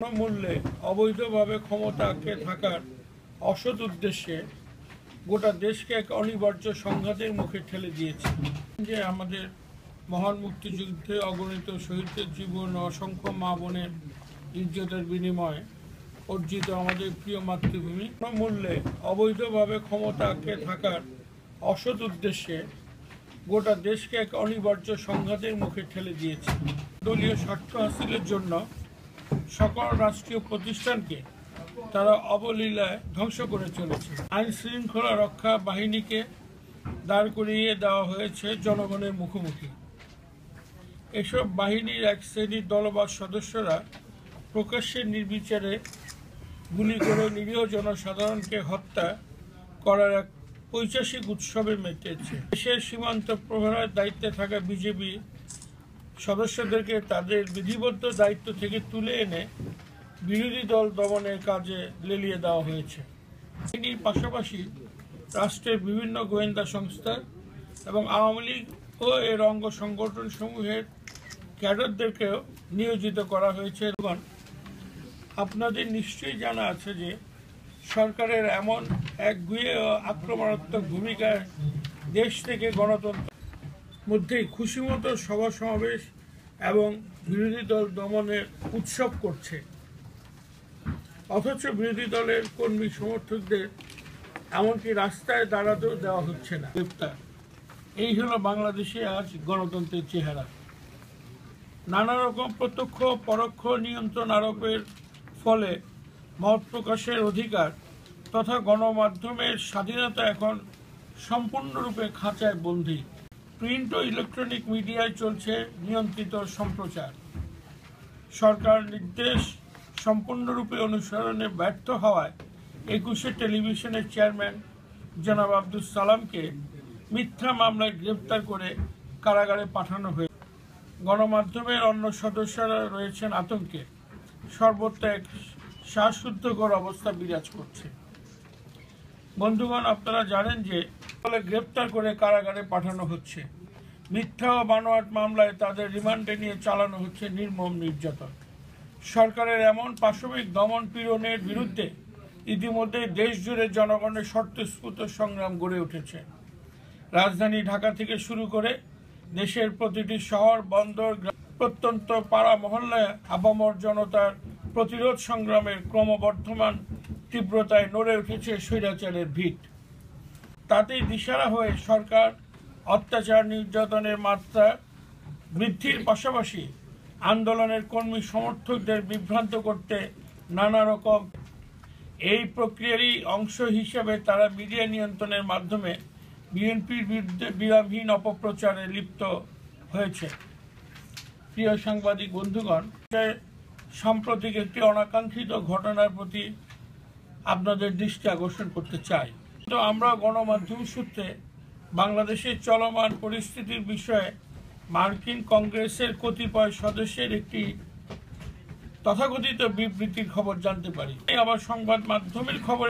মূল্যে অবৈধভাবে ক্ষমতাকে থাকার অসৎ উদ্দেশ্যে গোটা দেশকে এক অনিবার্য সংঘাতের মুখে ঠেলে দিয়েছে। যে আমাদের মহান মুক্তিযুদ্ধে অগণিত শহীদদের জীবন ও অসংখ্য মা বোনের ইজ্জতের বিনিময়ে অর্জিত আমাদের প্রিয় মাতৃভূমি মূল্যে অবৈধভাবে ক্ষমতাকে থাকার অসৎ উদ্দেশ্যে গোটা দেশকে এক অনিবার্য সংঘাতের মুখে ঠেলে দিয়েছে। দলীয় স্বার্থ হাসিলের জন্য সকল রাষ্ট্রীয় প্রতিষ্ঠানকে তারা অবলীলায় ধ্বংস করে চলেছে। আইন শৃঙ্খলা রক্ষা বাহিনীকে দাঁড় করিয়ে দেওয়া হয়েছে জনগণের মুখোমুখি। এসব বাহিনীর এক শ্রেণীর দলবদ্ধ সদস্যরা প্রকাশ্যে নির্বিচারে গুলি করে নিরীহ জনসাধারণকে হত্যা করার এক পৈশাচিক উৎসবে মেতেছে। দেশের সীমান্ত প্রহরার দায়িত্বে থাকা বিজেপি সদস্যদেরকে তাদের বিধিবদ্ধ দায়িত্ব থেকে তুলে এনে বিরোধী দল দমনের কাজে লেলিয়ে দেওয়া হয়েছে। এর পাশাপাশি রাষ্ট্রের বিভিন্ন গোয়েন্দা সংস্থা এবং আওয়ামী লীগ ও এর অঙ্গ সংগঠন সমূহের ক্যাডারদেরকেও নিয়োজিত করা হয়েছে। আপনাদের নিশ্চয়ই জানা আছে যে সরকারের এমন একগুঁয়ে ও আক্রমণাত্মক ভূমিকায় দেশ থেকে গণতন্ত্র মধ্যেই খুশিমতো সভা সমাবেশ এবং বিরোধী দল দমনের উৎসব করছে, অথচ বিরোধী দলের কর্মী সমর্থকদের এমনকি রাস্তায় দাঁড়াতেও দেওয়া হচ্ছে না। গ্রেপ্তার, এই হলো বাংলাদেশে আজ গণতন্ত্রের চেহারা। নানা রকম প্রত্যক্ষ পরোক্ষ নিয়ন্ত্রণ আরোপের ফলে মত প্রকাশের অধিকার তথা গণমাধ্যমের স্বাধীনতা এখন সম্পূর্ণরূপে খাঁচায় বন্দী। প্রিন্ট ও ইলেকট্রনিক মিডিয়ায় চলছে নিয়ন্ত্রিত সম্প্রচার। সরকার নির্দেশ সম্পূর্ণরূপে অনুসরণে ব্যর্থ হওয়ায় 21 টেলিভিশনের চেয়ারম্যান জনাব আব্দুল সালামকে মিথ্যা মামলায় গ্রেপ্তার করে কারাগারে পাঠানো হয়েছে। গণমাধ্যমের অন্য সদস্যরা রয়েছেন আতঙ্কে। সর্বত্র এক শ্বাসরুদ্ধকর অবস্থা বিরাজ করছে। বন্ধুগণ, আপনারা জানেন যে গ্রেপ্তার করে কারাগারে পাঠানো হচ্ছে। মিথ্যা ও বানোয়াট মামলায় তাদের রিমান্ডে নিয়ে চালানো হচ্ছে নির্মম নির্যাতন। সরকারের এমন পাশবিক দমন পীড়নের বিরুদ্ধে ইতিমধ্যে দেশ জুড়ে জনগণের স্বতঃস্ফূর্ত সংগ্রাম গড়ে উঠেছে। রাজধানী ঢাকা থেকে শুরু করে দেশের প্রতিটি শহর, বন্দর, প্রত্যন্ত পাড়া মহল্লায় আপামর জনতার প্রতিরোধ সংগ্রামের ক্রমবর্ধমান তীব্রতায় নড়ে উঠেছে স্বৈরাচারের ভিত। তাতেই দিশারা হয়ে সরকার অত্যাচার নির্যাতনের মাত্রা বৃদ্ধির পাশাপাশি আন্দোলনের কর্মী সমর্থকদের বিভ্রান্ত করতে নানা রকম এই প্রক্রিয়ারই অংশ হিসেবে তারা মিডিয়া নিয়ন্ত্রণের মাধ্যমে বিএনপির বিরুদ্ধে বিরামহীন অপপ্রচারে লিপ্ত হয়েছে। প্রিয় সাংবাদিক বন্ধুগণ, সাম্প্রতিক একটি অনাকাঙ্ক্ষিত ঘটনার প্রতি আপনাদের দৃষ্টি আকর্ষণ করতে চাই। তো আমরা গণমাধ্যম সূত্রে বাংলাদেশের চলমান পরিস্থিতির বিষয়ে মার্কিন কংগ্রেসের কতিপয় সদস্যের একটি তথাকথিত বিবৃতির খবর জানতে পারি। আবার সংবাদ মাধ্যমের খবরে